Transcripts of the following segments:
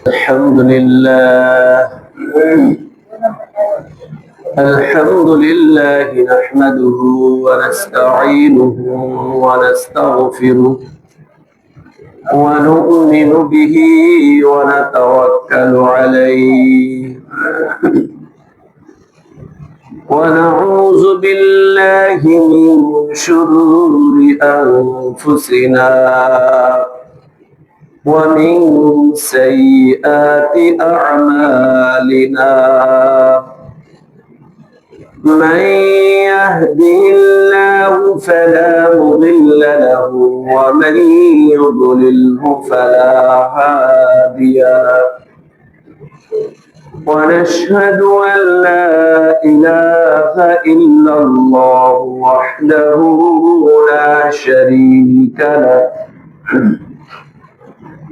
الحمد لله الحمد لله نحمده ونستعينه ونستغفره ونؤمن به ونتوكل عليه ونعوذ بالله من شرور أنفسنا ومن سيئات أعمالنا من يهده الله فلا مضل له ومن يضلله فلا هادي له ونشهد أن لا إله إلا الله وحده لا شريك له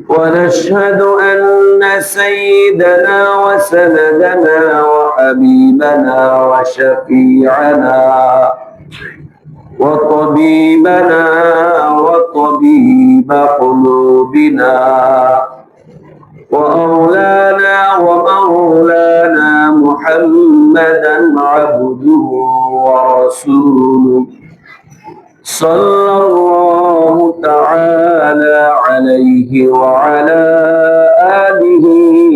ونشهد أن سيدنا وسندنا وحبيبنا وشفيعنا وطبيبنا وطبيب قلوبنا وأولانا ومولانا محمدا عبده ورسوله صلى الله تعالى عليه وعلى آله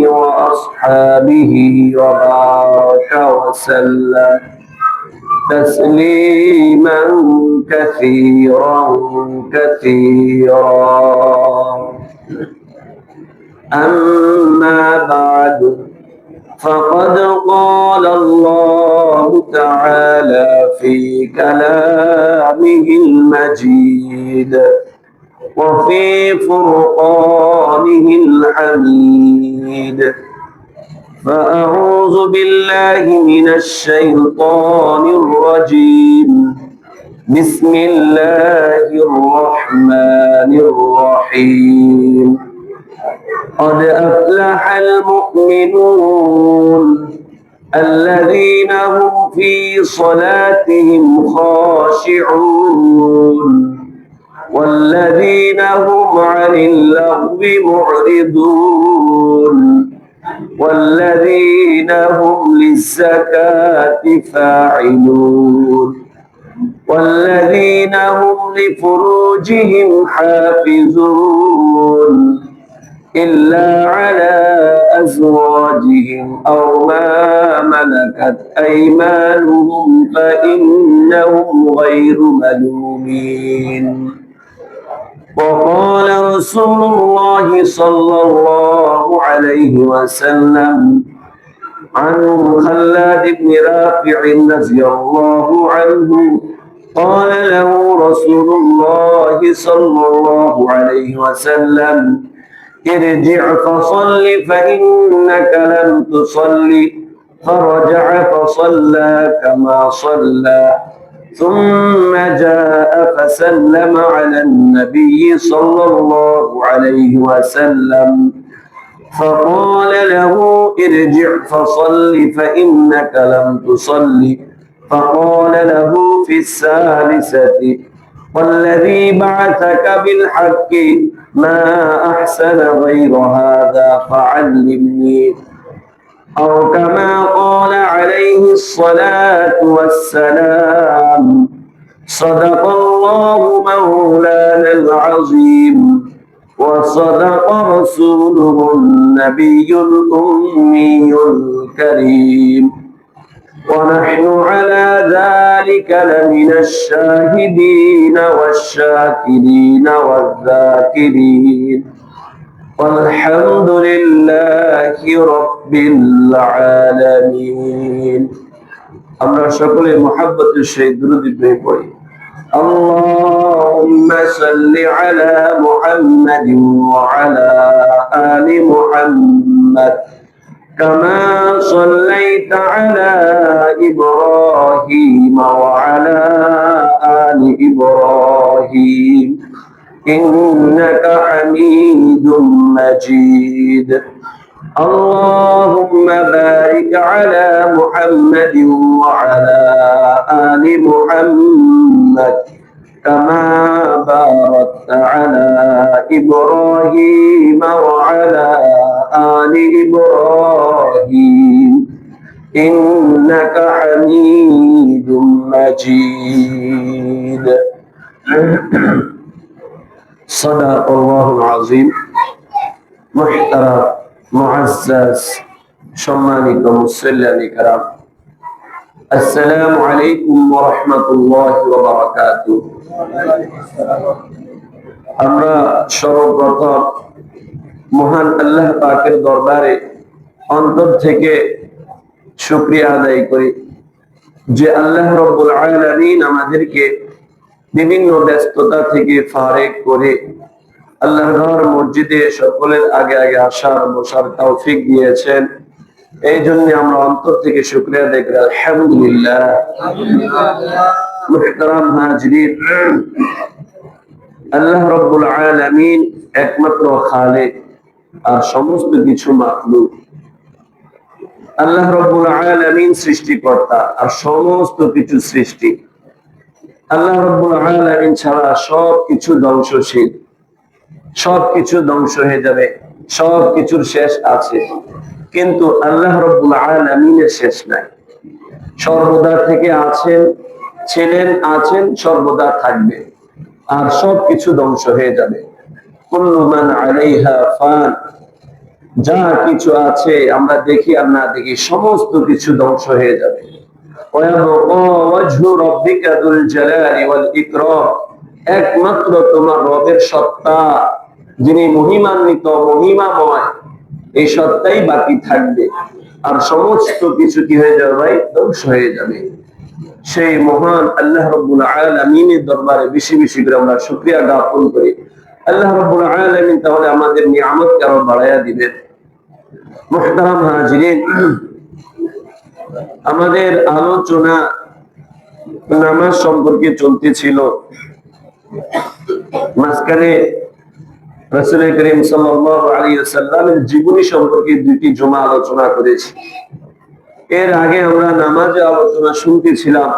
وأصحابه وبارك وسلم تسليما كثيرا أما بعد فقد قال الله تعالى في كلامه المجيد وفي فرقانه الحميد فأعوذ بالله من الشيطان الرجيم بسم الله الرحمن الرحيم قد أفلح المؤمنون الذين هم في صلاتهم خاشعون والذين هم عن اللغو معرضون والذين هم للزكاة فاعلون والذين هم لفروجهم حافظون إلا على أزواجهم أو ما ملكت أيمانهم فإنهم غير ملومين وقال رسول الله صلى الله عليه وسلم عن خلاد بن رافع رضي الله عنه قال له رسول الله صلى الله عليه وسلم ارجع فصل فإنك لم تصل فرجع فصلى كما صلى ثم جاء فسلم على النبي صلى الله عليه وسلم فقال له ارجع فصل فإنك لم تصل فقال له في الثالثة والذي بعثك بالحق ما أحسن غير هذا فعلمني أو كما قال عليه الصلاة والسلام صدق الله مولانا العظيم وصدق رسوله النبي الأمي الكريم ونحن على ذلك لمن الشاهدين والشاكرين والذاكرين والحمد لله رب العالمين আমরা সকলে মুহাব্বতের সহিত দুরূদ ইব্রাহিম পড়ি اللهم صل على محمد وعلى آل محمد كما صليت على إبراهيم وعلى آل إبراهيم إنك حميد مجيد اللهم بارك على محمد وعلى آل محمد كما باركت على إبراهيم وعلى آل إبراهيم إنك حميد مجيد صدق الله العظيم محترم معزز সম্মানিত মুসল্লি کرام আসসালামু আলাইকুম ওয়া রাহমাতুল্লাহি ওয়া বারাকাতুহু। আমরা সর্বপ্রথম মহান আল্লাহ পাকের দরবারে অন্তর থেকে শুকরিয়া আদায় করি যে আল্লাহ রাব্বুল আলামিন আমাদেরকে বিভিন্ন ব্যস্ততা থেকে ফারেক করে আল্লাহর ঘর মসজিদে সকলের আগে আগে আসার বসার তৌফিক দিয়েছেন। এই জন্য আমরা অন্তর থেকে শুকরিয়া আদায় করি আলহামদুলিল্লাহ। মুহতারাম হাজিরিন, আল্লাহ রাব্বুল আলামিন একমাত্র খালিক আর সমস্ত কিছু মাখলুক। আল্লাহ রাব্বুল আলামিন সৃষ্টিকর্তা আর সমস্ত কিছু সৃষ্টি। আল্লাহ রাব্বুল আলামিন ছাড়া সবকিছু ধ্বংসশীল, সবকিছু ধ্বংস হয়ে যাবে, সবকিছুর শেষ আছে, কিন্তু আল্লাহ রাব্বুল আলামিনের শেষ নাই। সর্বদা থেকে আছেন, ছিলেন, আছেন, সর্বদা থাকবে, আর সবকিছু ধ্বংস হয়ে যাবে। কুল্লু মান আলাইহা ফান, যা কিছু আছে আমরা দেখি আর না দেখি সমস্ত কিছু ধ্বংস হয়ে যাবে। একমাত্র তোমার রবের সত্তা, যিনি মহিমান্বিত মহিমাময়, এই সত্তাই বাকি থাকবে, আর সমস্ত কিছু কি হয়ে যাবে ভাই? ধ্বংস হয়ে যাবে। সেই মহান আল্লাহ রাব্বুল আলামিনের দরবারে বেশি বেশি করে আমরা শুকরিয়া জ্ঞাপন করি। আল্লাহ রাব্বুল আলামিন তাহলে আমাদের নিয়ামতকে আরো বাড়াইয়া দিবেন। মুহতারাম হাজিরিন, আমাদের আলোচনা নামাজ সম্পর্কে চলতেছিল। মাঝখানে রাসূল করিম সাল্লাল্লাহু আলাইহি ওয়াসাল্লামের জীবনী সম্পর্কে দুটি জুমা আলোচনা করেছি। এর আগে আমরা নামাজের আলোচনা শুনতেছিলাম,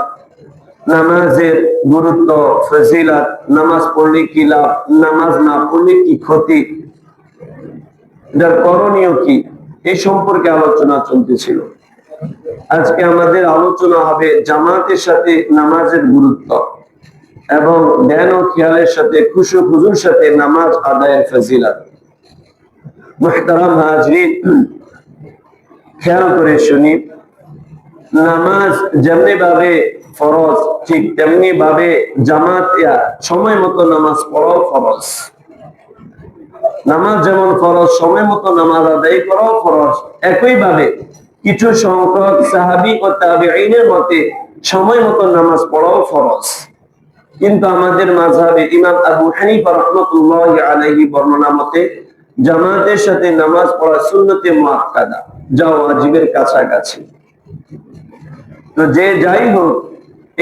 নামাজের গুরুত্ব, ফজিলত, নামাজ পড়লে কি লাভ, নামাজ না পড়লে কি ক্ষতি, যার করণীয় কি, এই সম্পর্কে আলোচনা চলতেছিল। আজকে আমাদের আলোচনা হবে জামাতের সাথে নামাজের গুরুত্ব এবং ধ্যান ও খেয়ালের সাথে খুশু খুজুর সাথে নামাজ আদায়ের ফজিলত। মুহতারাম হাজিরিন, খেয়াল করে শুনি, নামাজ যেমনি ভাবে ফরজ, ঠিক তেমনি ভাবে জামাত সময় মতো নামাজ পড়াও ফরজ। নামাজ যেমন ফরজ, সময় মতো নামাজ আদায় করাও ফরজ। একই ভাবে কিছু সংখ্যক সাহাবী ও তাবেঈনের মতে সময় মতো নামাজ পড়াও ফরজ। কিন্তু আমাদের মাযহাবে ইমাম আবু হানিফা রাহমাতুল্লাহি আলাইহি বর্ণনা মতে জামাতের সাথে নামাজ পড়া সুন্নতে মুআক্কাদা, যা ওয়াজিবের কাছাকাছি। তো যে যাই হোক,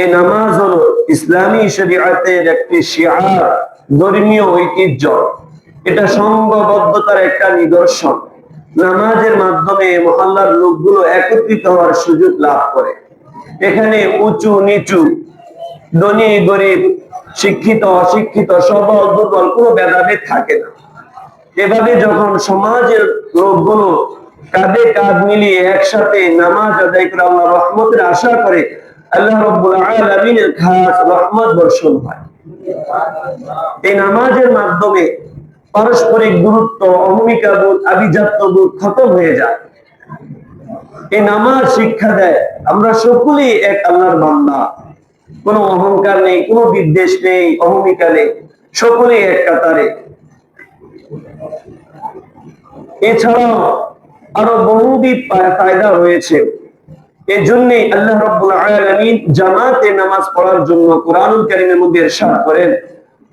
এই নামাজ হলো ইসলামী শরীয়তের একটি শিআর, ধর্মীয় ঐতিহ্য। এটা সংঘবদ্ধতার একটা নিদর্শন। নামাজের মাধ্যমে মহল্লার লোকগুলো একত্রিত হওয়ার সুযোগ লাভ করে। এখানে উঁচু নিচু, ধনী গরিব, শিক্ষিত অশিক্ষিত, সবল দুর্বল কোনো ভেদাভেদ থাকে না। এভাবে যখন সমাজের লোকগুলো কাঁধে কাঁধ মিলিয়ে একসাথে নামাজ আদায় করে আল্লাহ রহমতের আশা করে, আল্লাহ রাব্বুল আলামিনের খাস রহমত বর্ষণ হয়। এই নামাজের মাধ্যমে পারস্পরিক দূরত্ব, অহমিকা বোধ, আভিজাত্য বোধ খতম হয়ে যায়। এই নামাজ শিক্ষা দেয় আমরা সকলেই এক আল্লাহর বান্দা, কোনো অহংকার নেই, কোনো বিদ্বেষ নেই, অহমিকা নেই, সকলেই এক কাতারে। এছাড়াও আরো বহুবিধ ফায়দা রয়েছে। এই জন্যই আল্লাহ রাব্বুল আলামিন জামাতে নামাজ পড়ার জন্য কোরআনুল কারীমের মধ্যে ইরশাদ করেন,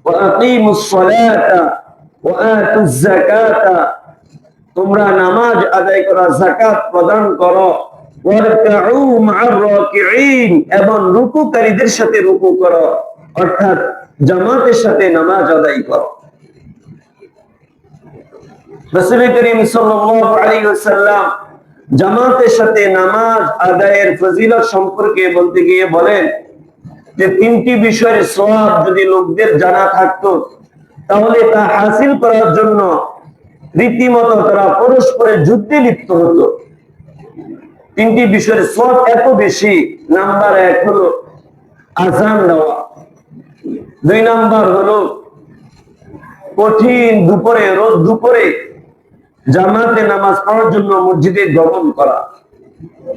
ওয়া আকিমুস সালাতা ওয়া আতুজ যাকাতা, তোমরা নামাজ আদায় করো, যাকাত প্রদান করো, ওয়ারকাউ মা'আর রাকিঈন, এবং রুকুকারীদের সাথে রুকু করো, অর্থাৎ জামাতের সাথে নামাজ আদায় করো। রাসূল করিম সাল্লাল্লাহু আলাইহি ওয়াসাল্লাম জামাতের সাথে নামাজ আদায়ের ফজিলত সম্পর্কে বলতে গিয়ে বলেন যে তিনটি বিষয়ের সওয়াব যদি লোকদের জানা থাকতো তাহলে তা হাসিল করার জন্য রীতিমতো তারা পরস্পরের যুদ্ধে লিপ্ত হতো। তিনটি বিষয়ের সওয়াব এত বেশি। নাম্বার 1 হলো আযান দেওয়া, 2 নাম্বার হলো কঠিন দুপুরে, রোদ দুপুরে জামাতে নামাজ পড়ার জন্য মসজিদে গমন করা,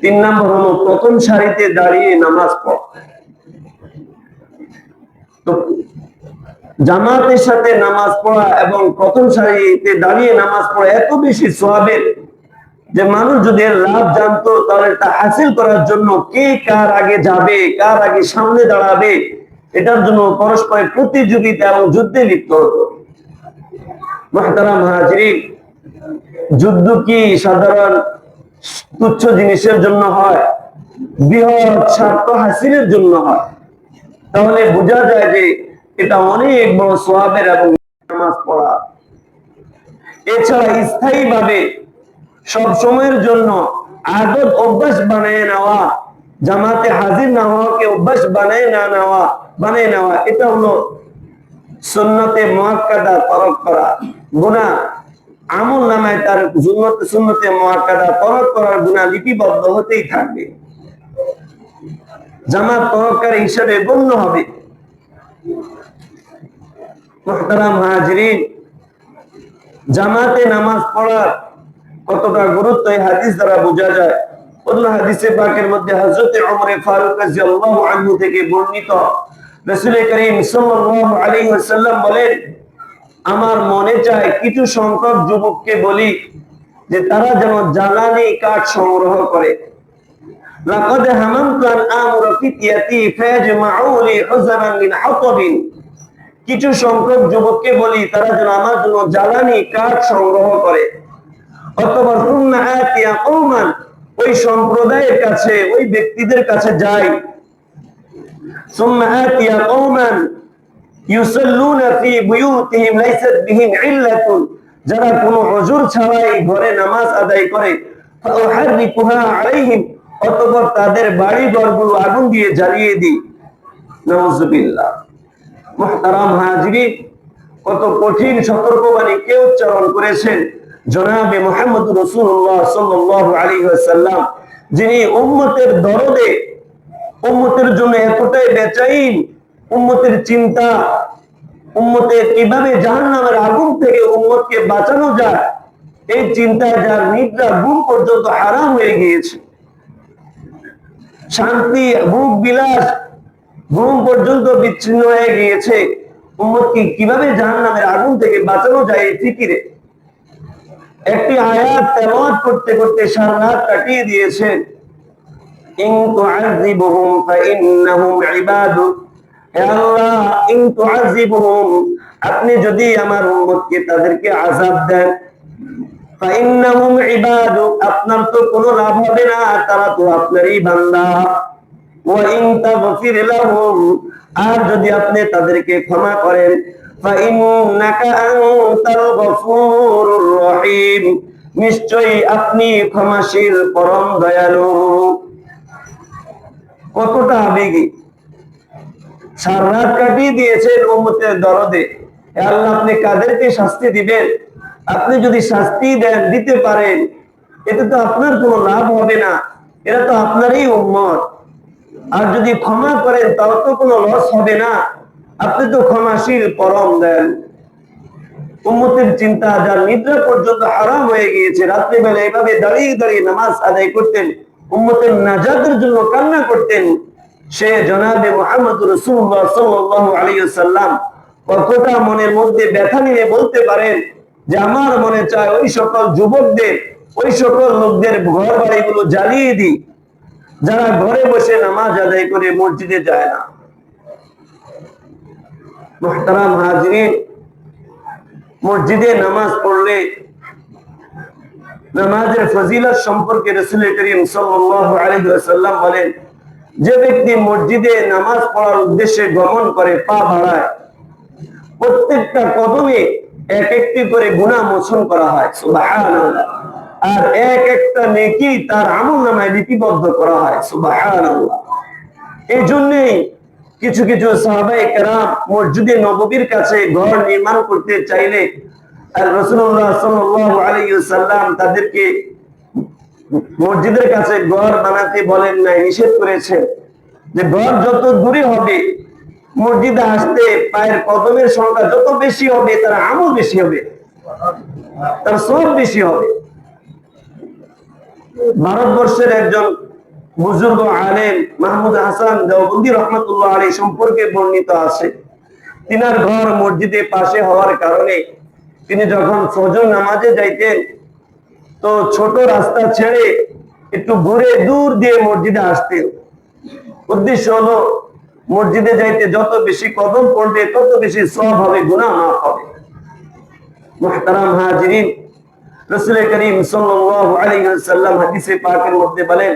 3 নাম্বার হলো প্রথম সারিতে দাঁড়িয়ে নামাজ পড়া। তো জামাতের সাথে নামাজ পড়া এবং প্রথম সারিতে দাঁড়িয়ে নামাজ পড়া এত বেশি সওয়াবের যে মানুষ যদি এর লাভ জানতো তাহলে এটা হাসিল করার জন্য কে কার আগে যাবে, কার আগে সামনে দাঁড়াবে, এটার জন্য পরস্পরের প্রতিযোগিতা এবং যুদ্ধে লিপ্ত হতো। মুহতারাম হাজিরিন, যুদ্ধ কি সাধারণ তুচ্ছ জিনিসের জন্য হয়? বৃহৎ স্বার্থ হাসিলের জন্য হয়। তাহলে বোঝা যায় যে এটা অনেক বড় সওয়াবের এবং নামাজ পড়া। এছাড়া স্থায়ী ভাবে সব সময়ের জন্য আদত অভ্যাস বানিয়ে নেওয়া, জামাতে হাজির না হওয়াকে অভ্যাস বানিয়ে নেওয়া, এটা হলো সুন্নতে মুআক্কাদা তরক করা। গুনাহ আমল নামায় তার সুন্নতে মুআক্কাদা তরক করার গুনাহ লিপিবদ্ধ হতেই থাকবে, জামাত তরককারী হিসেবে গণ্য হবে। মুহতারাম হাজিরিন, জামাতে নামাজ পড়ার কতটা গুরুত্ব এই হাদিস দ্বারা বোঝা যায়। অন্য হাদিসে পাকের মধ্যে হযরত ওমর ফারুক রাদিয়াল্লাহু আনহু থেকে বর্ণিত, রাসূল করিম সাল্লাল্লাহু আলাইহি ওয়াসাল্লাম বলেন, আমার মনে চায় কিছু সংখ্যক যুবককে বলি যে তারা যেন জ্বালানি কাঠ সংগ্রহ করে। লাকাদ হামামতু আন আমুরা ফিতিয়াতি ফায়াজমাউ লি হুযরান মিন হাতাবিন, কিছু সংখ্যক যুবককে বলি তারা যেন আমার জন্য জ্বালানি কাঠ সংগ্রহ করে। অথবা সুম্মা আতিয়া কওমান, ওই সম্প্রদায়ের কাছে, ওই ব্যক্তিদের কাছে যাই। সুম্মা আতিয়া কওমান ইউসাল্লুনা ফি বুয়ুতিহিম লাইসাত বিহিম ইল্লাতুন, যারা কোনো উযর ছাড়াই ঘরে নামাজ আদায় করে। ফাউহারিকুহা আলাইহিম, অতঃপর তাদের বাড়ি ঘরগুলো আগুন দিয়ে জ্বালিয়ে দিই। নাউযুবিল্লাহ। মুহতারাম হাজিরিন, কত কঠিন সতর্কবাণী কে উচ্চারণ করেছেন? জনাবে মুহাম্মদ রাসূলুল্লাহ সাল্লাল্লাহু আলাইহি ওয়াসাল্লাম, যিনি উম্মতের দরদে, উম্মতের জন্য এতটাই বেচাইন, উম্মতের চিন্তা, উম্মতের কিভাবে জাহান্নামের আগুন থেকে উম্মতকে বাঁচানো যায়, এই চিন্তায় যার নিদ্রা ঘুম পর্যন্ত হারাম হয়ে গিয়েছে। শান্তি, ভোগ বিলাস, ঘুম পর্যন্ত বিচ্ছিন্ন হয়ে গিয়েছে। উম্মতকে কিভাবে জাহান্নামের আগুন থেকে বাঁচানো যায় এই ফিকিরে একটি আয়াত তেলাওয়াত করতে করতে সারা রাত কাটিয়ে দিয়েছেন। ইন তুআযিবুহুম ফাইন্নাহুম ইবাদুক, হে আল্লাহ, ইন তুআযিবুহুম, আপনি যদি আমার উম্মতকে তাদেরকে আযাব দেন, ফাইন্নাহুম ইবাদুক, আপনার তো কোনো লাভ হবে না, তারা তো আপনারই বান্দা। ওয়া ইন তাগফির লাহুম, আর যদি আপনি তাদেরকে ক্ষমা করেন, ফাইন্নাকা আনতাল গফুরুর রহিম, নিশ্চয়ই আপনি ক্ষমাশীল পরম দয়ালু। কতটা আবেগী! সারা রাত কাটিয়ে দিয়েছেন উম্মতের দরদে। হে আল্লাহ, আপনি কাদেরকে শাস্তি দিবেন? আপনি যদি শাস্তি দেন, দিতে পারেন, এতে তো আপনার কোনো লাভ হবে না, এরা তো আপনারই উম্মত। আর যদি ক্ষমা করেন তাও তো কোনো লস হবে না, আপনি তো ক্ষমাশীল পরম দেন। উম্মতের চিন্তা, যার নিদ্রা পর্যন্ত হারাম হয়ে গিয়েছে, রাত্রিবেলা এইভাবে দাঁড়িয়ে দাঁড়িয়ে নামাজ আদায় করতেন, উম্মতের নাজাতের জন্য কান্না করতেন, সে জনাবে মুহাম্মদ রাসূলুল্লাহ সাল্লাল্লাহু আলাইহি ওয়াসাল্লাম কতটা মনের মধ্যে ব্যথা নিয়ে বলতে পারেন যে আমার মনে চায় ওই সকল যুবকদের, ওই সকল লোকদের ঘর বাড়িগুলো জ্বালিয়ে দিই যারা ঘরে বসে নামাজ আদায় করে মসজিদে যায় না। মুহতারাম হাজিরিন, মসজিদে নামাজ পড়লে নামাজের ফজিলত সম্পর্কে রাসূল করিম সাল্লাল্লাহু আলাইহি ওয়াসাল্লাম বলেন, যে ব্যক্তি মসজিদে নামাজ পড়ার উদ্দেশ্যে গমন করে, পা বাড়ায়, প্রত্যেকটা কদমে এক একটি করে গুনাহ মোচন করা হয়, সুবহানাল্লাহ, আর এক একটা নেকি তার আমলনামায় লিপিবদ্ধ করা হয়, সুবহানাল্লাহ। এই জন্যই কিছু কিছু সাহাবায়ে কেরাম মসজিদে নববীর কাছে ঘর নির্মাণ করতে চাইলে আর রাসূলুল্লাহ সাল্লাল্লাহু আলাইহি ওয়াসাল্লাম তাদেরকে মসজিদের কাছে ঘর বানাতে বলেন নাই, নিষেধ করেছেন যে ঘর যত দূরে হবে, মসজিদে আসতে পায়ের কদমের সংখ্যা যত বেশি হবে, তার আমল বেশি হবে, তার সওয়াব বেশি হবে। ভারতবর্ষের একজন বুজুর্গ আলেম মাহমুদ হাসান দেওবন্দি রহমাতুল্লাহ আলাইহি সম্পর্কে বর্ণিত আছে, তিনার ঘর মসজিদের পাশে হওয়ার কারণে তিনি যখন ফজর নামাজে যাইতেন তো ছোট রাস্তা ছেড়ে একটু ঘুরে দূর দিয়ে মসজিদে আসতেন। উদ্দেশ্য হলো মসজিদে যাইতে যত বেশি কদম পড়বে তত বেশি সওয়াব হবে, গুনাহ মাফ হবে। মুহতারাম হাজিরিন, রাসূল করিম সাল্লাল্লাহু আলাইহি ওয়াসাল্লাম হাদিসে পাকের মধ্যে বলেন,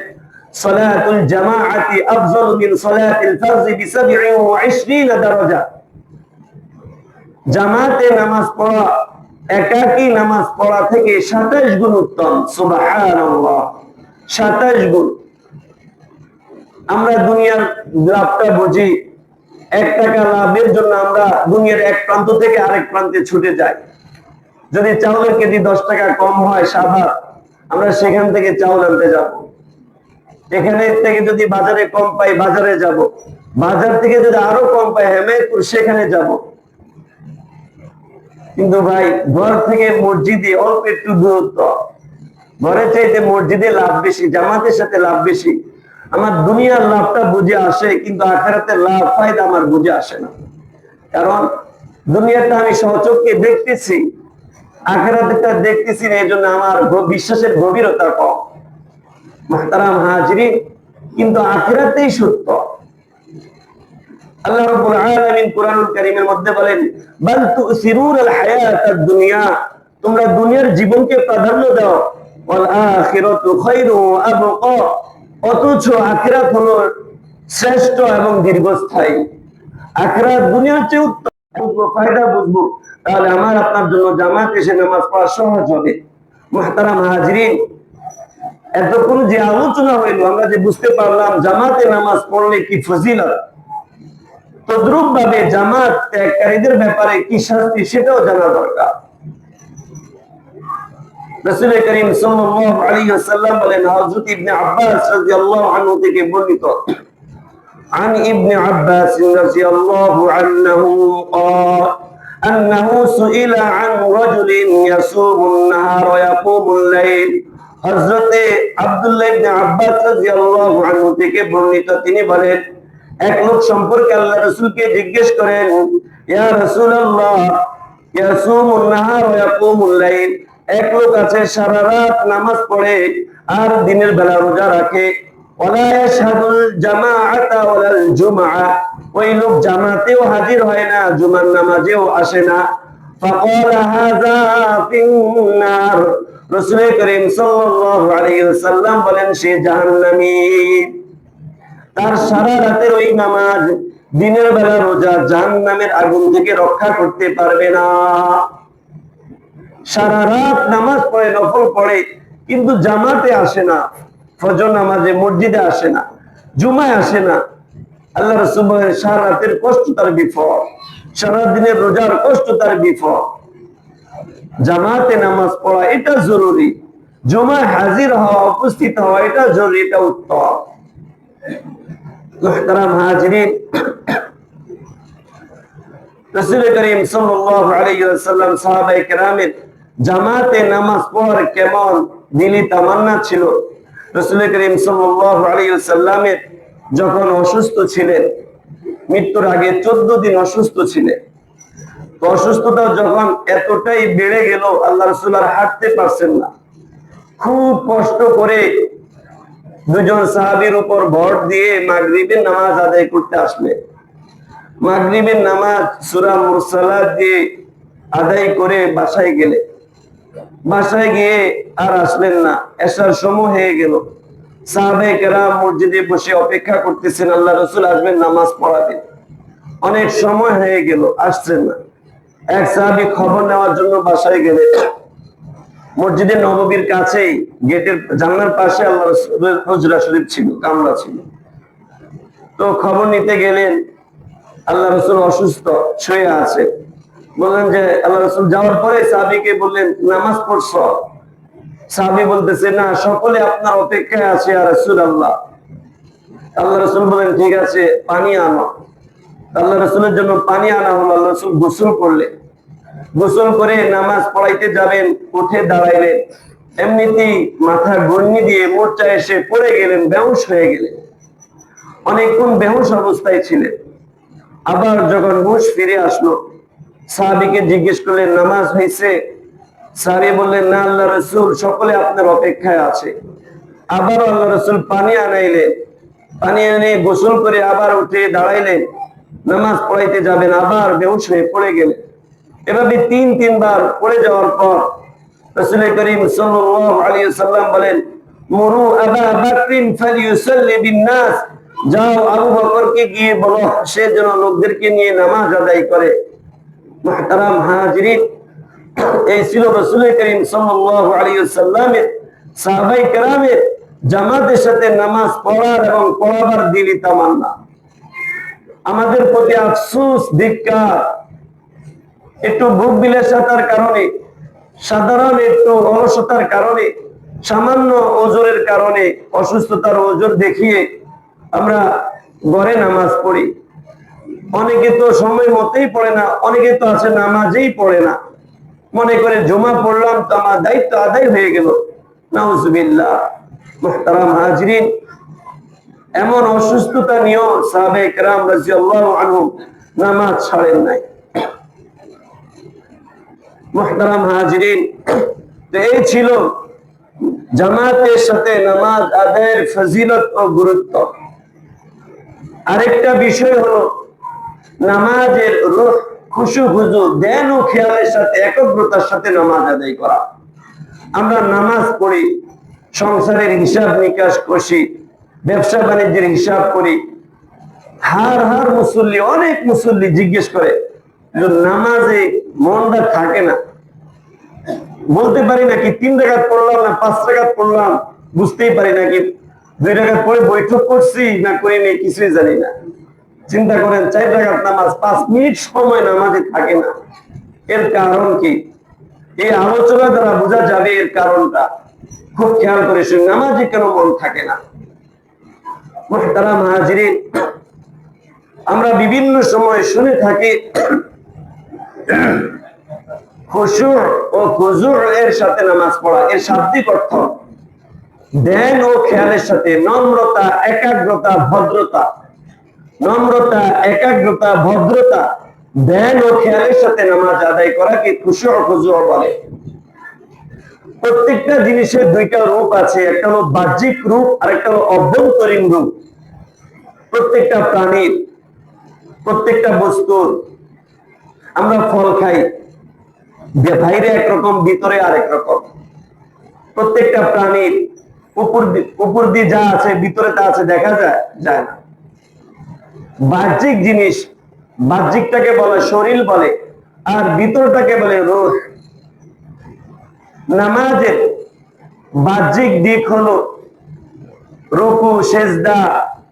সালাতুল জামাআতি আফযালু মিন সালাতিল ফরজ বি 27 দারাজা। জামাতে নামাজ পড়া একাকী নামাজ পড়া থেকে 27 গুণ উত্তম। সুবহানাল্লাহ, 27 গুণ। আমরা দুনিয়ার লাভটা বুঝি, 1 টাকা লাভের জন্য আমরা দুনিয়ার এক প্রান্ত থেকে আরেক প্রান্তে ছুটে যাই। যদি চাউলের কেজি 10 টাকা কম হয় সাদা, আমরা সেখান থেকে চাউল আনতে যাব। এখানে থেকে যদি বাজারে কম পাই বাজারে যাব, বাজার থেকে যদি আরো কম পাই হেমায়তপুর সেখানে যাব। কিন্তু ভাই ঘর থেকে মসজিদে অল্প একটু দূরত্ব, ঘরের চাইতে মসজিদে লাভ বেশি, জামাতের সাথে লাভ বেশি। আমার দুনিয়ার লাভটা বুঝে আসে, কিন্তু আখিরাতের লাভ ফায়দা আমার বুঝে আসে না। কারণ দুনিয়াটা আমি সহচক্ষে দেখতেছি, আখিরাতেরটা দেখতেছি না, এই জন্য আমার বিশ্বাসের গভীরতা কম। মুহতারাম হাজিরিন, কিন্তু আখিরাতেই সত্য। আল্লাহ রাব্বুল আলামিন কুরআনুল কারীমের মধ্যে বলেন, বাল তুসিরুনাল হায়াতাদ দুনিয়া, তোমরা দুনিয়ার জীবনকে প্রাধান্য দাও, ওয়াল আখিরাতু খায়রু ওয়া আবকা, অথচ আখিরাত হলো শ্রেষ্ঠ এবং দীর্ঘস্থায়ী। আখিরাত দুনিয়ার চেয়ে উত্তম। ফায়দা বুঝবো, তাহলে আমার আপনার জন্য জামাত এসে নামাজ পড়া সহজ হবে। মুহতারাম হাজিরিন, এতক্ষণ যে আলোচনা হইলো, আমরা যে বুঝতে পারলাম জামাতে নামাজ পড়লে কি ফজিলত, তদ্রুপ ভাবে জামাত ত্যাগকারীদের ব্যাপারে কি শাস্তি সেটাও জানা দরকার। রাসূল করিম সাল্লাল্লাহু আলাইহি ওয়াসাল্লাম বলেন, হযরত ইবনে আব্বাস রাদিয়াল্লাহু আনহু থেকে বর্ণিত, عن ابن عباس رضي الله عنه قال أنه سئل عن رجل يصوم النهار ويقوم الليل। হযরত আব্দুল্লাহ ইবনে আব্বাস রাদিয়াল্লাহু আনহু থেকে বর্ণিত, তিনি বলেন, এক লোক সম্পর্কে আল্লাহ রাসূলকে জিজ্ঞেস করেন, ইয়া রাসূলুল্লাহ, ইয়াসুমুন নাহার ওয়া ইয়াকুমুল লাইল, এক লোক আছে সারা রাত নামাজ পড়ে আর দিনের বেলা রোজা রাখে, ওয়ালা ইয়াশহাদুল জামাআতা ওয়ালাল জুমআ, ওই লোক জামাতেও হাজির হয় না, জুমার নামাজেও আসে না। ফাকালা হাযা ফিন্নার, রাসূল করিম সাল্লাল্লাহু আলাইহি ওয়াসাল্লাম বলেন, সে জাহান্নামী। তার সারা রাতের ওই নামাজ, দিনের বেলা রোজা জাহান্নামের আগুন থেকে রক্ষা করতে পারবে না। সারা রাত নামাজ পড়ে, নফল পড়ে, কিন্তু জামাতে আসে না, ফজর নামাজে মসজিদে আসে না, জুমায় আসে না। আল্লাহ রাসূল বলেন, সারা রাতের কষ্ট তার বিফল, সারা দিনের রোজার কষ্ট তার বিফল। জামাতে নামাজ পড়া এটা জরুরি, জুমায় হাজির হওয়া, উপস্থিত হওয়া এটা জরুরি, এটা উত্তম। মুহতারাম হাজিরিন, রাসূল করিম সাল্লাল্লাহু আলাইহি ওয়াসাল্লাম সাহাবায়ে কেরামের জামাতে নামাজ পড়ার কেমন দিলি তামান্না ছিল। রাসূল করিম সাল্লাল্লাহু আলাইহি ওয়াসাল্লামের যখন অসুস্থ ছিলেন, মৃত্যুর আগে 14 দিন অসুস্থ ছিলেন, তো অসুস্থতা যখন এতটাই বেড়ে গেল, আল্লাহ রাসূল আর হাঁটতে পারছেন না। খুব কষ্ট করে দুজন সাহাবীর উপর ভর দিয়ে মাগরিবের নামাজ আদায় করতে আসলেন। মাগরিবের নামাজ সূরা মুরসালাত দিয়ে আদায় করে বাসায় গেলে, বাসায় গিয়ে আর আসলেন না। এশার সময় হয়ে গেল, সাহাবায়ে কেরাম মসজিদে বসে অপেক্ষা করতেছেন, আল্লাহ রাসূল আসবেন নামাজ পড়াবেন। অনেক সময় হয়ে গেল, আসছেন না। এক সাহাবী খবর নেওয়ার জন্য বাসায় গেলেন। মসজিদের নববীর কাছেই গেটের জানলার পাশে আল্লাহ রাসূলের হুজরা শরীফ ছিল, কামরা ছিল। তো খবর নিতে গেলেন, আল্লাহ রাসূল অসুস্থ, শুয়ে আছে। বললেন যে আল্লাহ রাসূল যাওয়ার পরে সাহাবীকে বললেন নামাজ পড়ছো? সাহাবী বলতেছে না, সকলে আপনার অপেক্ষায় আছে ইয়া রাসূলুল্লাহ। আল্লাহ রাসূল বলেন ঠিক আছে, পানি আনো। আল্লাহ রাসূলের জন্য পানি আনা হলো। আল্লাহ রাসূল গোসল করলেন। গোসল করে নামাজ পড়াইতে যাবেন, উঠে দাঁড়াইলেন, এমনিতেই মাথা গড়নি দিয়ে মূর্ছা এসে পড়ে গেলেন, বেহুশ হয়ে গেলেন। অনেকক্ষণ বেহুশ অবস্থায় ছিলেন। আবার যখন হুঁশ ফিরে আসলো, সাহাবীকে জিজ্ঞেস করলেন নামাজ হয়েছে? সাহাবী বললেন না আল্লাহ রাসূল, সকলে আপনার অপেক্ষায় আছে। আবার আল্লাহ রাসূল পানি আনাইলেন, পানি এনে গোসল করে আবার উঠে দাঁড়াইলেন, নামাজ পড়াইতে যাবেন, আবার বেহুশ হয়ে পড়ে গেলেন। এভাবে তিনবার পড়ে যাওয়ার পর রাসূল করিম সাল্লাল্লাহু আলাইহি ওয়াসাল্লাম বলেন মুরু আবা বকরিন ফালিয়ুসাল্লি বিন-নাস, যাও আবু বকরকে গিয়ে বলো সে যেন লোকদেরকে নিয়ে নামাজ আদায় করে। মুহতারাম হাজিরিন, এই ছিল রাসূল করিম সাল্লাল্লাহু আলাইহি ওয়াসাল্লামের সাহাবায়ে কেরামের জামাতের সাথে নামাজ পড়ার এবং পড়াবার দিলি তামান্না। আমাদের প্রতি আফসোস, ধিক্কার, একটু ভোগ বিলাসিতার কারণে, সাধারণ একটু অলসতার কারণে, সামান্য ওজরের কারণে, অসুস্থতার ওজর দেখিয়ে আমরা ঘরে নামাজ পড়ি। অনেকে তো সময় মতেই পড়ে না, অনেকে তো আছে নামাজেই পড়ে না, মনে করে জমা পড়লাম তো আমার দায়িত্ব আদায় হয়ে গেল। নাউজুবিল্লাহ। মুহতারাম হাজিরিন, এমন অসুস্থতা নিয়েও সাহাবায়ে কেরাম রাদিয়াল্লাহু আনহুম নামাজ ছাড়েন নাই। মুহতারাম হাজিরিন, তো এই ছিল জামাতের সাথে নামাজ আদায়ের ফজিলত ও গুরুত্ব। আরেকটা বিষয় হলো নামাজের রূহ, খুশু খুজু, ধ্যান ও খেয়ালের সাথে, একাগ্রতার সাথে নামাজ আদায় করা। আমরা নামাজ পড়ি, সংসারের হিসাব নিকাশ কষি, ব্যবসা বাণিজ্যের হিসাব করি। হার মুসল্লি, অনেক মুসল্লি জিজ্ঞেস করে নামাজে মনটা থাকে না, বলতে পারি নাকি 3 রাকাত পড়লাম না 5 রাকাত পড়লাম, বুঝতেই পারি নাকি 2 রাকাত পরে বৈঠক করছি না করিনি, কিছুই জানি না। চিন্তা করেন 4 রাকাত নামাজ, 5 মিনিট সময় নামাজে থাকে না। এর কারণ কি? এই আলোচনা দ্বারা বোঝা যাবে এর কারণটা। খুব খেয়াল করে শুনুন, নামাজে কেন মন থাকে না। মুহতারাম হাজিরিন, আমরা বিভিন্ন সময় শুনে থাকি খুশু ও খুজু এর সাথে নামাজ পড়া। এর শাব্দিক অর্থ ধ্যান ও খেয়ালের সাথে নম্রতা, একাগ্রতা, ভদ্রতা। নম্রতা, একাগ্রতা, ভদ্রতা, ধ্যান ও খেয়ালের সাথে নামাজ আদায় করাকে খুশু ও খুজু বলে। প্রত্যেকটা জিনিসের দুইটা রূপ আছে, একটা হলো বাহ্যিক রূপ আর একটা হলো অভ্যন্তরীণ রূপ। প্রত্যেকটা প্রাণীর, প্রত্যেকটা বস্তুর, আমরা ফল খাই, বাইরে একরকম, ভিতরে আরেক রকম। প্রত্যেকটা প্রাণীর উপর দিয়ে যা আছে ভিতরে তা আছে, দেখা যায় না। বাহ্যিক জিনিস, বাহ্যিকটাকে বলে শরীর বলে, আর ভিতরটাকে বলে রূহ। নামাজের বাহ্যিক দিক হলো রুকু, সেজদা,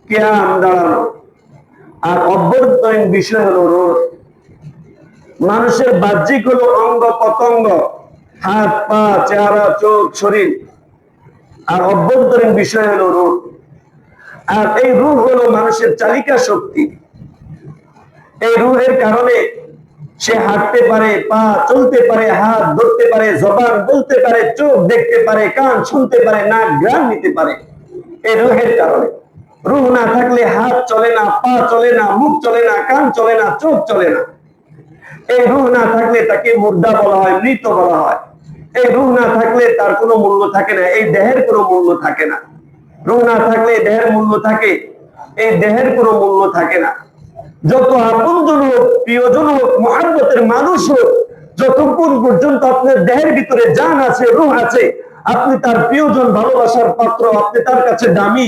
কিয়াম, দাঁড়ানো, আর অভ্যন্তরীণ বিষয় হলো রূহ। মানুষের বাহ্যিক হলো অঙ্গ প্রত্যঙ্গ, হাত, পা, চেহারা, চোখ, শরীর, আর অভ্যন্তরীণ বিষয় হলো রূহ। আর এই রূহ হলো মানুষের চালিকা শক্তি। এই রূহের কারণে সে হাঁটতে পারে, পা চলতে পারে, হাত ধরতে পারে, জবান বলতে পারে, চোখ দেখতে পারে, কান শুনতে পারে, নাক ঘ্রাণ নিতে পারে। এই রূহের কারণে। রূহ না থাকলে হাত চলে না, পা চলে না, মুখ চলে না, কান চলে না, চোখ চলে না। এই রূহ না থাকলে তাকে মুর্দা বলা হয়, মৃত বলা হয়। এই রূহ না থাকলে তার কোনো মূল্য থাকে না, এই দেহের কোনো মূল্য থাকে না। রূহ না থাকলে দেহের মূল্য থাকে, এই দেহের কোনো মূল্য থাকে না। যত আপনজন হোক, প্রিয়জন হোক, মুহাব্বতের মানুষ হোক, যতক্ষণ পর্যন্ত আপনার দেহের ভিতরে জান আছে, রূহ আছে, আপনি তার প্রিয়জন, ভালোবাসার পাত্র, আপনি তার কাছে দামি।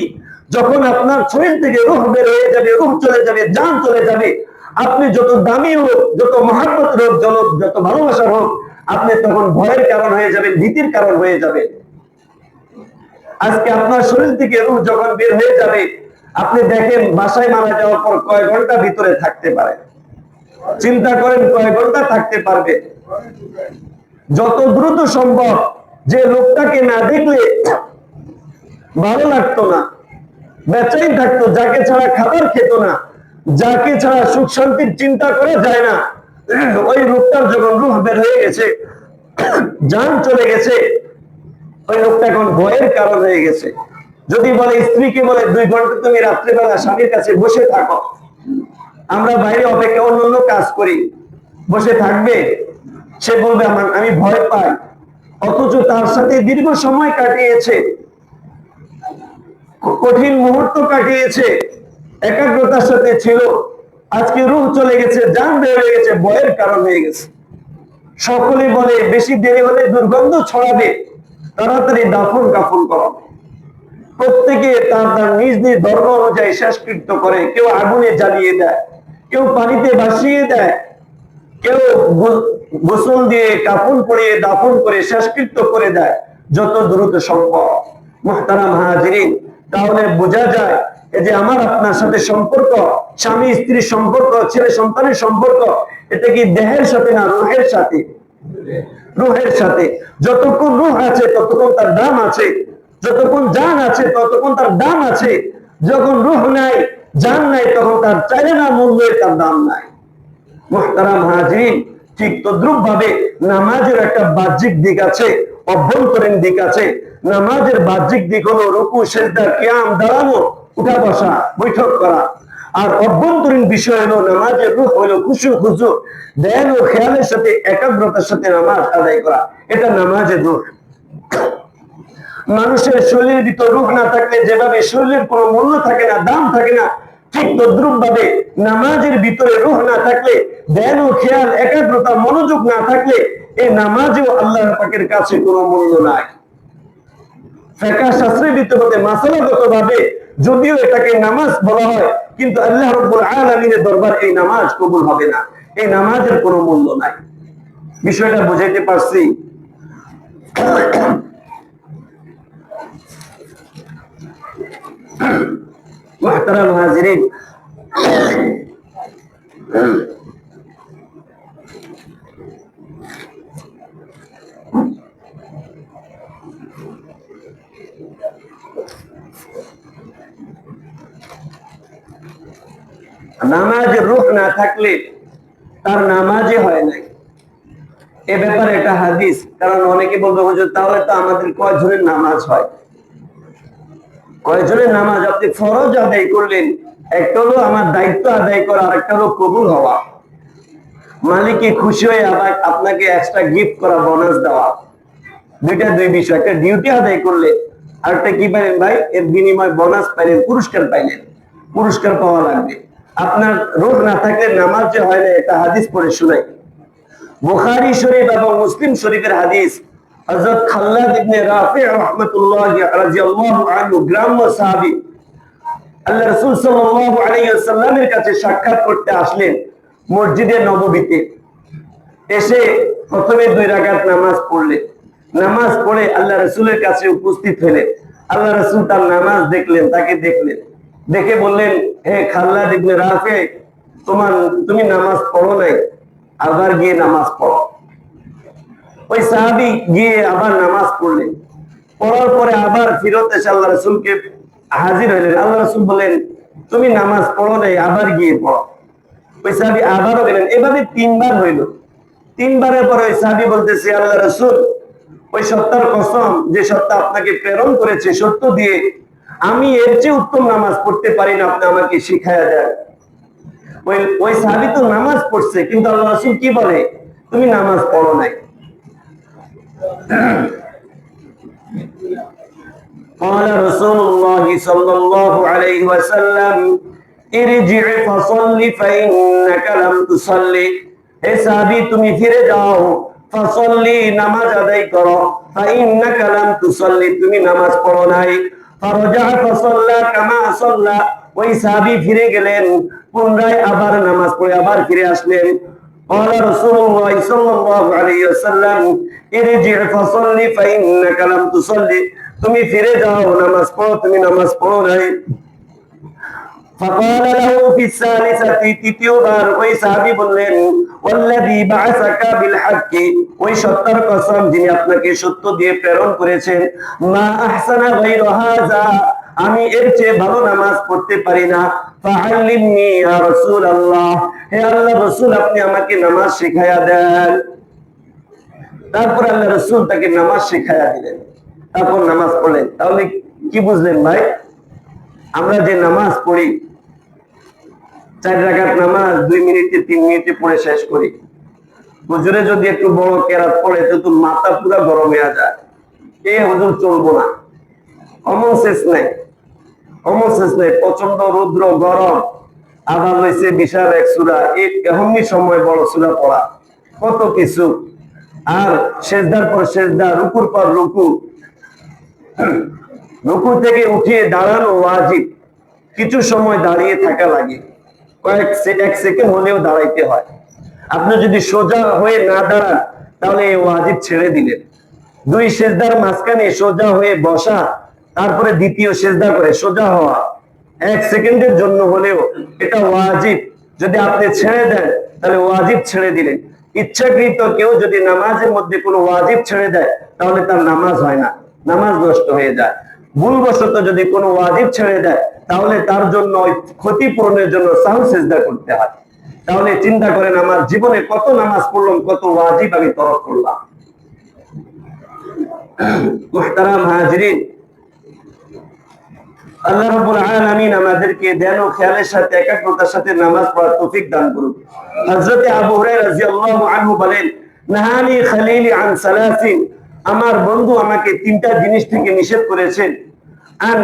যখন আপনার শরীর থেকে রূহ বের হয়ে যাবে, রূহ চলে যাবে, জান চলে যাবে, আপনি যত দামি হোক, যত মুহাব্বতের হোক, যত ভালোবাসার হোক, আপনি তখন ভয়ের কারণ হয়ে যাবেন, ভীতির কারণ হয়ে যাবে। আজকে আপনার শরীর থেকে রূহ যখন বের হয়ে যাবে, আপনি দেখেন বাসায় মারা যাওয়ার পর কয়েক ঘন্টা ভিতরে থাকতে পারে। চিন্তা করেন কয় ঘন্টা থাকতে পারবে? যত দ্রুত সম্ভব। যে লোকটাকে না দেখলে ভালো লাগতো না, বেচাইন থাকতো, যাকে ছাড়া খাবার খেত না, যাকে ছাড়া সুখ শান্তির চিন্তা করা যায় না, ওই লোকটার যখন রূহ বের হয়ে গেছে, জান চলে গেছে, ওই লোকটা এখন ভয়ের কারণ হয়ে গেছে। যদি বলে স্ত্রীকে বলে 2 ঘন্টা তুমি রাত্রিবেলা স্বামীর কাছে বসে থাকো, আমরা বাইরে অপেক্ষা অন্য কাজ করি, বসে থাকবে? সে বলবে আমি ভয় পাই। অথচ তার সাথে দীর্ঘ সময় কাটিয়েছে, কঠিন মুহূর্ত কাটিয়েছে, একাগ্রতার সাথে ছিল, আজকে রূহ চলে গেছে, জান বের হয়ে গেছে, ভয়ের কারণ হয়ে গেছে। সকলে বলে বেশি দেরি হলে দুর্গন্ধ ছড়াবে, তাড়াতাড়ি দাফন কাফন করো। প্রত্যেকে তার তার নিজ নিজ ধর্ম অনুযায়ী শেষকৃত্য করে। কেউ আগুনে জ্বালিয়ে দেয়, কেউ পানিতে ভাসিয়ে দেয়, কেউ গোসল দিয়ে কাফন পরিয়ে দাফন করে শেষকৃত্য করে দেয় যত দ্রুত সম্ভব। মুহতারাম হাজিরিন, তাহলে বোঝা যায় যে আমার আপনার সাথে সম্পর্ক, স্বামী স্ত্রীর সম্পর্ক, ছেলে সন্তানের সম্পর্ক, এটা কি দেহের সাথে না রূহের সাথে? রূহের সাথে। যতক্ষণ রূহ আছে ততক্ষণ তার দাম আছে, যতক্ষণ জান আছে ততক্ষণ তার দাম আছে। যখন রূহ নাই, জান নাই, তখন তার চাইলে না মূল্যের তার দাম নাই। মুহতারাম হাজিরিন, ঠিক তদ্রুপ ভাবে নামাজের একটা বাহ্যিক দিক আছে, অভ্যন্তরীণ দিক আছে। নামাজের বাহ্যিক দিক হলো রুকু, সিজদা, কিয়াম, দাঁড়ানো, উঠা বসা, বৈঠক করা। আর অভ্যন্তরীণ বিষয় হলো নামাজের রূহ হলো খুশু খুশু, ধ্যান ও খেয়ালের সাথে একাগ্রতার সাথে নামাজ আদায় করা। এটা নামাজের রূহ। মানুষের শরীরের ভিতর রূহ না থাকলে যেভাবে শরীরের কোনো মূল্য থাকে না, দাম থাকে না, ঠিক তদ্রুপ ভাবে নামাজের ভিতরে রূহ না থাকলে, ধ্যান ও খেয়াল, একাগ্রতা, মনোযোগ না থাকলে এই নামাজেও আল্লাহর পাকের কাছে কোনো মূল্য নাই। ফিকহ শাস্ত্রের ভিতরে মাসালাগত ভাবে যদিও এটাকে নামাজ বলা হয়, কিন্তু আল্লাহ রাব্বুল আলামিনের দরবার এই নামাজ কবুল হবে না, এই নামাজের কোনো মূল্য নাই। বিষয়টা বুঝাইতে পারছি? মুহতারাম হাজিরিন, নামাজে রূহ না থাকলে তার নামাজে হয় নাই। এ ব্যাপারে একটা হাদিস, কারণ অনেকে বলবে হুজুর তাহলে তো আমাদের কয়জনের নামাজ হয়? কয়জনের নামাজ? আপনি ফরজ আদায় করলেন, একটা হলো আমার দায়িত্ব আদায় করা, আর একটা হলো কবুল হওয়া, মালিকে খুশি হয়ে আবার আপনাকে এক্সট্রা গিফট করা, বোনাস দেওয়া। দুইটা দুই বিষয়। একটা ডিউটি আদায় করলে, আর একটা কি পাইলেন ভাই? এর বিনিময় বোনাস পাইলেন, পুরস্কার পাইলেন। পুরস্কার পাওয়া লাগবে। আপনার রূহ না থাকলে নামাজ যে হয় না, এটা হাদিস পড়ে শুনাই। বুখারী শরীফ এবং মুসলিম শরীফের হাদিস। হযরত খাল্লাদ ইবনে রাফি রাহমাতুল্লাহি রাদিয়াল্লাহু আনহু, গ্রাম্য সাহাবী, আল্লাহ রাসূল সাল্লাল্লাহু আলাইহি ওয়াসাল্লামের কাছে সাক্ষাৎ করতে আসলেন মসজিদে নববীতে। এসে প্রথমে 2 রাকাত নামাজ পড়লেন। নামাজ পড়ে আল্লাহ রাসূলের কাছে উপস্থিত হলেন। আল্লাহ রাসূল তার নামাজ দেখলেন, তাকে দেখলেন, দেখে বললেন, হে খাল্লাদ ইবনে রাফি, তুমি নামাজ পড়ো নাই, আবার গিয়ে নামাজ পড়ো। ওই সাহাবী গিয়ে আবার নামাজ পড়লেন। পড়ার পরে আবার ফিরত এসে আল্লাহ রাসূলকে হাজির হলেন। আল্লাহ রাসূল বললেন, তুমি নামাজ পড়ো নাই, আবার গিয়ে পড়ো। ওই সাহাবী আবারও গেলেন। এভাবে 3 বার হইল। 3 বারের পরে ওই সাহাবী বলতেছে, আল্লাহ রাসূল, ওই সত্তার কসম যে সত্তা আপনাকে প্রেরণ করেছে, সত্য দিয়ে আমি এর চেয়ে উত্তম নামাজ পড়তে পারি না, আপনি আমাকে শিখায়া দেন। ওই সাহাবী তো নামাজ পড়ছে, কিন্তু আল্লাহ রাসূল কি বলে? তুমি নামাজ পড়ো নাই। قال رسول الله صلى الله عليه وسلم ارجع فصل فإنك لم تصلي। হে সাহাবী, তুমি ফিরে যাও, ফাসাল্লি, নামাজ আদায় করো, فإنك لم تصلي, তুমি নামাজ পড়ো নাই। فرجع فصلى كما صلى, ওই সাহাবী ফিরে গেলেন, পুনরায় আবার নামাজ পড়ে আবার ফিরে আসলেন। قال رسول الله صلى الله عليه وسلم ارجع فصلي فإنك لم تصلي, তুমি ফিরে যাও, নামাজ পড়ো, তুমি নামাজ পড়ো নাই। فقال له في الثالثة তৃতীয়বার ওই সাহাবী বললেন ওয়াল্লাযী বা'আসাকা বিল হাক্কি, ওই সত্যের কসম যিনি আপনাকে সত্য দিয়ে প্রেরণ করেছেন, মা আহসানা গায়রা হাযা, আমি এর চেয়ে ভালো নামাজ পড়তে পারি না, ফাআল্লিমনি ইয়া রাসূলুল্লাহ, হে আল্লাহর রাসূল আপনি আমাকে নামাজ শিখায়া দেন। তারপর আল্লাহ রাসূল তাকে নামাজ শিখায়া দিলেন, তারপর নামাজ পড়লেন। তাহলে কি বুঝলেন ভাই? আমরা যে নামাজ পড়ি 4 রাকাত নামাজ 2 মিনিটে 3 মিনিটে পড়ে শেষ করি, হুজুরে যদি একটু বড় কেরাত পড়ে তো মাথা পুরো গরম হয়ে যায়, এই হুজুর চলবো না, অমন শেষ নাই, অমন শেষ নাই, প্রচন্ড রৌদ্র গরম, আবার হয়েছে বিশাল এক সূরা, এমনি সময় বড় সূরা পড়া, কত কিছু, আর সেজদার পর সেজদা, রুকুর পর রুকু, রুকু থেকে উঠিয়ে দাঁড়ানো ওয়াজিব, কিছু সময় দাঁড়িয়ে থাকা লাগে, এক সেকেন্ড হলেও দাঁড়াইতে হয়। আপনি যদি সোজা হয়ে না দাঁড়ান তাহলে এই ওয়াজিব ছেড়ে দিলেন। 2 সেজদার মাঝখানে সোজা হয়ে বসা, তারপরে দ্বিতীয় সেজদা করে সোজা হওয়া, 1 সেকেন্ডের জন্য হলেও এটা ওয়াজিব, যদি আপনি ছেড়ে দেন তাহলে ওয়াজিব ছেড়ে দিলেন। ইচ্ছাকৃত কেউ যদি নামাজের মধ্যে কোনো ওয়াজিব ছেড়ে দেয় তাহলে তার নামাজ হয় না, নামাজ নষ্ট হয়ে যায়। ভুলবশত যদি কোনো ওয়াজিব ছেড়ে দেয় তাহলে তার জন্য ওই ক্ষতিপূরণের জন্য সাহু সিজদা করতে হয়। তাহলে চিন্তা করেন আমার জীবনে কত নামাজ পড়লাম, কত ওয়াজিব আমি তরক করলাম। মুহতারাম হাজিরিন, আল্লাহ রাব্বুল আলামিন আমাদেরকে ধ্যান ও খেয়ালের সাথে একাগ্রতার সাথে নামাজ পড়ার তৌফিক দান করুন। হযরত আবু হুরায়রা রাদিয়াল্লাহু আনহু বলেন, নাহানি খলিলি আন সালাসিন, আমার বন্ধু আমাকে 3টা জিনিস থেকে নিষেধ করেছেন। আন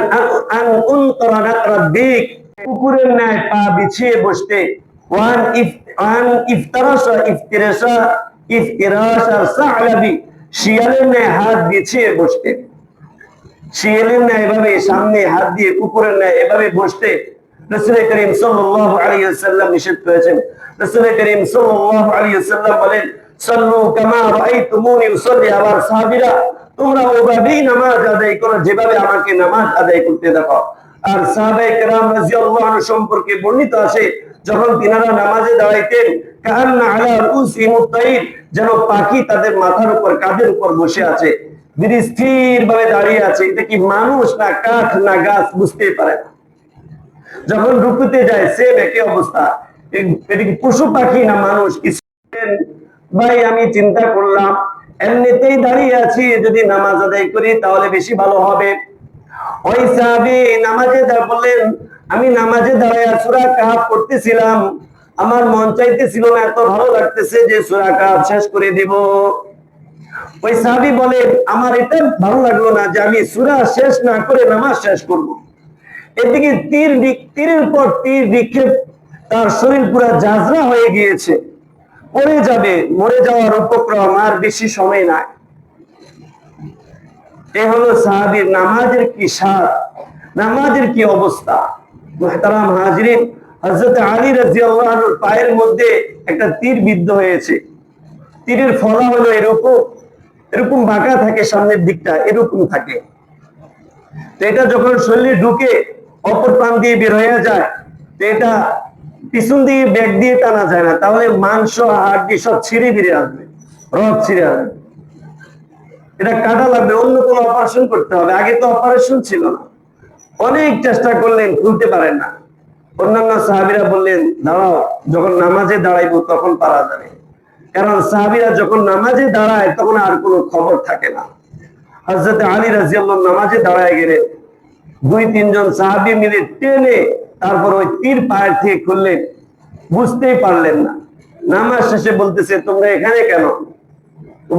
আন উনতরা নাকরাবিক, কুকুরের ন্যায় পা বিছিয়ে বসতে, ওয়ান ইফতারাশা ইফতিরাশা ইফতিরাশা সা'লাবি, শিয়ালের ন্যায় হাত বিছিয়ে বসতে, শিয়ালের ন্যায় এভাবে সামনে হাত দিয়ে কুকুরের ন্যায় এভাবে বসতে রাসূল করিম সাল্লাল্লাহু আলাইহি ওয়াসাল্লাম নিষেধ করেছেন। রাসূল করিম সাল্লাল্লাহু আলাইহি ওয়াসাল্লাম বলেন, সাল্লু কামা রাআইতুমুনি উসাল্লি, আবার সাহাবীরা তোমরা ওইভাবেই নামাজ আদায় করো যেভাবে আমাকে নামাজ আদায় করতে দেখো। আর সাহাবায়ে কেরাম রাদিয়াল্লাহু আনহু সম্পর্কে বর্ণিত আছে, যখন তিনারা নামাজে দাঁড়াইতেন কান্না আলা রুসিহিম আত-তাইর, যেন পাখি তাদের মাথার উপর কাঁধের উপর বসে আছে, স্থির ভাবে দাঁড়িয়ে আছে, এটা কি মানুষ না কাঠ না গাছ বুঝতেই পারে না। যখন রুকুতে যায় সেম একই অবস্থা, এটা কি পশু পাখি না মানুষ? ভাই আমি চিন্তা করলাম এমনিতেই দাঁড়িয়ে আছি, যদি নামাজ আদায় করি তাহলে বেশি ভালো হবে। ওই সাহাবী নামাজে বললেন, আমি নামাজে দাঁড়ায় সূরা কাহফ পড়তেছিলাম, আমার মন চাইতেছিল না, এত ভালো লাগতেছে যে সূরা কাহফ শেষ করে দিব। ওই সাহাবী বলে, আমার এটা ভালো লাগলো না যে আমি সূরা শেষ না করে নামাজ শেষ করব। এদিকে তীরের পর তীর নিক্ষেপ, তার শরীর পুরো জাজরা হয়ে গিয়েছে, পড়ে যাবে, মরে যাওয়ার উপক্রম, আর বেশি সময় নাই। এ হলো সাহাবীর নামাজের কি স্বাদ, নামাজের কি অবস্থা। মুহতারাম হাজিরিন, হযরত আলী রাদিয়াল্লাহু আনহুর পায়ের মধ্যে একটা তীর বিদ্ধ হয়েছে। তীরের ফলা হলো এরকম বাঁকা থাকে, সামনের দিকটা এরকম থাকে। তো এটা যখন শরীরে ঢুকে অপর প্রাণ দিয়ে বের হয়ে যায়, তো এটা পিছন দিয়ে ব্যাগ দিয়ে টানা যায় না, তাহলে মাংস হাড় সব ছিঁড়ে বেরিয়ে আসবে, রক ছিঁড়ে আসবে। এটা কাটা লাগবে, অন্য কোনো অপারেশন করতে হবে। আগে তো অপারেশন ছিল না, অনেক চেষ্টা করলেন, খুলতে পারেন না। অন্যান্য সাহাবীরা বললেন, দাঁড়াও, যখন নামাজে দাঁড়াইবো তখন পারা যাবে। কারণ সাহাবীরা যখন নামাজে দাঁড়ায় তখন আর কোনো খবর থাকে না। হযরত আলী রাদিয়াল্লাহু নামাজে দাঁড়ায় গেলেন, 2-3 জন সাহাবী মিলে টেনে তারপর ওই তীর পায়ের থেকে খুললেন, বুঝতেই পারলেন না। নামাজ শেষে বলতেছে, তোমরা এখানে কেন?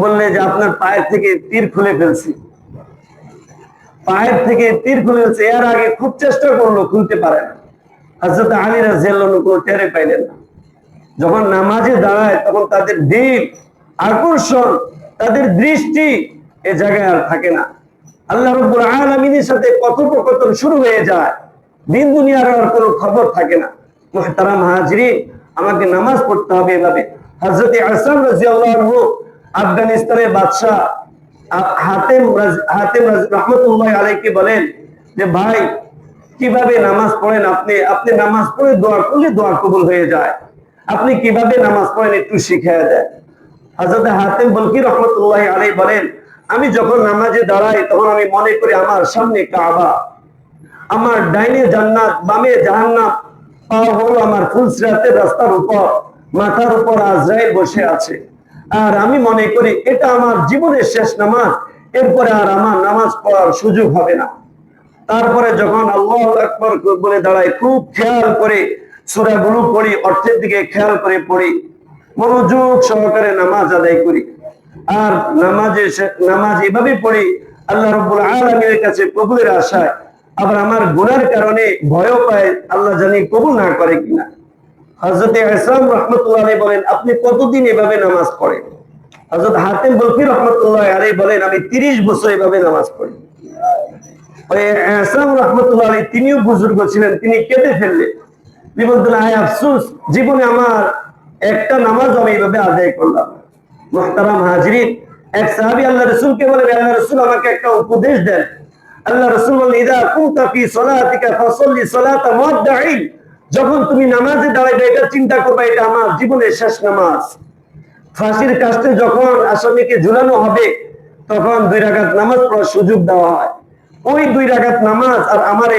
বললে যে আপনার পায়ের থেকে তীর খুলে ফেলছি, পায়ের থেকে তীর খুলে ফেলছে। এর আগে খুব চেষ্টা করলো, খুলতে পারে না। হযরত আলী রাদিয়াল্লাহু কোনো টেরে পাইলেন না। যখন নামাজে দাঁড়ায় তখন তাদের দিল, আকর্ষণ, তাদের দৃষ্টি এ জায়গায় আর থাকে না। আল্লাহ রাব্বুল আলামিনের সাথে কথোপকথন শুরু হয়ে যায়, দিন দুনিয়ার আর কোনো খবর থাকে না। মুহতারাম হাজিরিন, আমাকে নামাজ পড়তে হবে এভাবে। হযরত আসাম রাদিয়াল্লাহু আনহু আফগানিস্তানের বাদশা হাতেম রাহমাতুল্লাহি আলাইহি বলেন যে, ভাই কিভাবে নামাজ পড়েন আপনি? আপনি নামাজ পড়ে দোয়া করলে দোয়া কবুল হয়ে যায়। আপনি কিভাবে নামাজ পড়েন একটু শিখিয়ে দেন। হযরত হাতিম বলকি রাহমাতুল্লাহি আলাইহি বলেন, আমি যখন নামাজে দাঁড়াই তখন আমি মনে করি আমার সামনে কাবা, আমার ডাইনে জান্নাত, বামে জাহান্নাম, পা হলো আমার ফুলসিরাতের রাস্তার উপর, মাথার উপর আজরাইল বসে আছে। আর আমি মনে করি এটা আমার জীবনের শেষ নামাজ, এরপরে আর আমার নামাজ পড়ার সুযোগ হবে না। তারপরে যখন আল্লাহু আকবার বলে দাঁড়াই, খুব খেয়াল করে সূরাগুলো পড়ি, অর্থের দিকে খেয়াল করে পড়ি, মনোযোগ সহকারে নামাজ আদায় করি। আর নামাজ এভাবে পড়ি আল্লাহ রাব্বুল আলামিনের কাছে কবুলের আশায়। আবার আমার গুনার কারণে ভয় পায় আল্লাহ জানি কবুল না করে কিনা। হযরত ইসলাম রাহমাতুল্লাহি আলাইহি বলেন, আপনি কতদিন এভাবে নামাজ পড়েন? হযরত হাতিম বলকি রাহমাতুল্লাহি আলাইহি বলেন, আমি 30 বছর এভাবে নামাজ পড়ি। ইসলাম রাহমাতুল্লাহি আলাইহি তিনিও বুজুর্গ ছিলেন, তিনি কেঁদে ফেললেন। তিনি বলতেন, আয় আফসোস, জীবনে আমার একটা নামাজ আমি এভাবে আদায় করলাম। মুহতারাম হাজিরিন, এক সাহাবী আল্লাহ রাসূলকে বলেন, আল্লাহ রাসূল আমাকে একটা উপদেশ দেন। আল্লাহ রাসূল বলেন, ইদা কুনতা ফি সলাতিকা ফাসাল্লি সালাতা মুদ্দাঈন, যখন তুমি নামাজে দাঁড়াবে এটা চিন্তা করবে এটা আমার জীবনের শেষ নামাজ। ফাঁসির কাস্টে যখন আসামিকে ঝুলানো হবে তখন 2 রাকাত নামাজ পড়ার সুযোগ দেওয়া হয়। ওই 2 রাকাত নামাজ আর আমার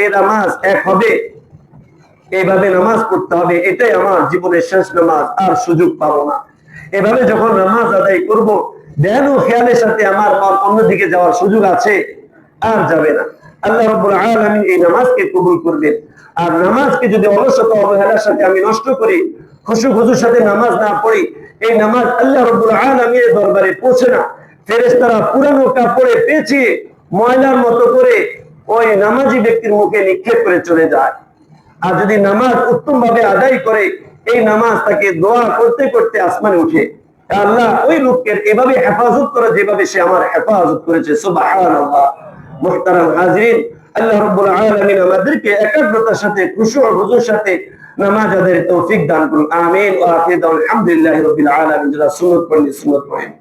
এই নামাজ এক হবে, এইভাবে নামাজ পড়তে হবে, এটাই আমার জীবনের শেষ নামাজ, আর সুযোগ পাবো না। এভাবে যখন নামাজ আদায় করব, ধ্যান ও খেয়ালের সাথে আমার মন অন্যদিকে যাওয়ার সুযোগ আছে, আর যাবে না। আল্লাহ রাব্বুল আলামিন এই নামাজকে কবুল করবেন। আর নামাজকে যদি অলসতা অবহেলার সাথে আমি নষ্ট করি, খুশুর সাথে নামাজ না পড়ি, এই নামাজ আল্লাহ রাব্বুল আলামিনের দরবারে পৌঁছে না। ফেরেশতারা পুরানো কাপড়ে পেঁচিয়ে ময়লার মতো করে ওই নামাজি ব্যক্তির মুখে নিক্ষেপ করে চলে যায়। আর যদি নামাজ উত্তম ভাবে আদায় করে, এই নামাজ তাকে দোয়া করতে করতে আসমানে উঠে, আল্লাহ ওই লোককে এভাবে হেফাজত করে যেভাবে সে আমার হেফাজত করেছে। সুবহানাল্লাহ। মুহতারাম হাজিরিন, আল্লাহ রাব্বুল আলামিন আমাদেরকে একাগ্রতার সাথে খুশু ও হুজুর সাথে নামাজ আদায়ের তৌফিক দান করুন। আমিন। ওয়া আখিরু আলহামদুলিল্লাহি রাব্বিল আলামিন। যারা সুন্নাত পড়েন সুন্নাত পড়েন।